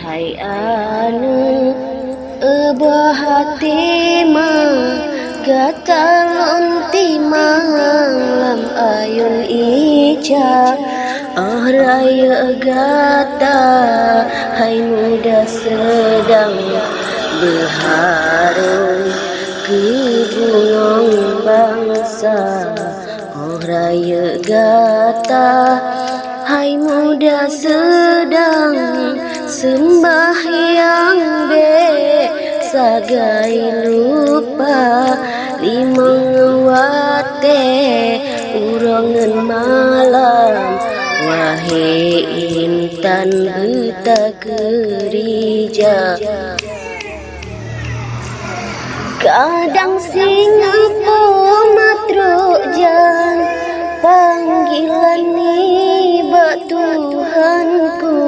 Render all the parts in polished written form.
hai anu Ebah hati gatalon timang lam ayun ica raya gata hai muda sedang berharum ke bungong bangsa raya gata hai muda sedang sembahyang sagai lupa limang wate urongan malam wahai intan buta kerija kadang singapo matruk jan panggilan ni bak Tuhanku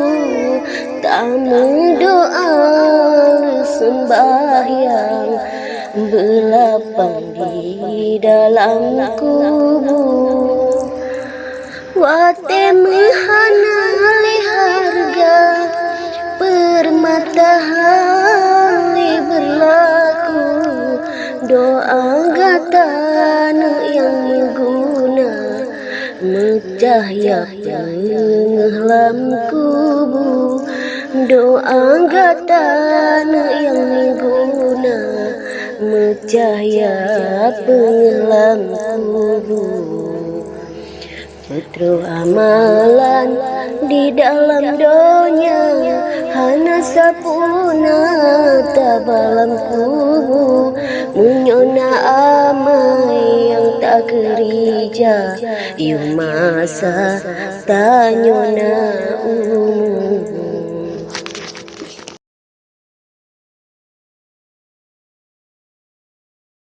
tamu doa sembahyang belapang di dalam kubur wate menghana harga permata hali berlaku doa gatan yang mengguna mencahaya penghalam kubur doa gatan yang mengguna mencahaya penghalam kubur Petro amalan di dalam donya hana sapuna tabalam kubu munyona amai yang tak kerja yu masa tanyona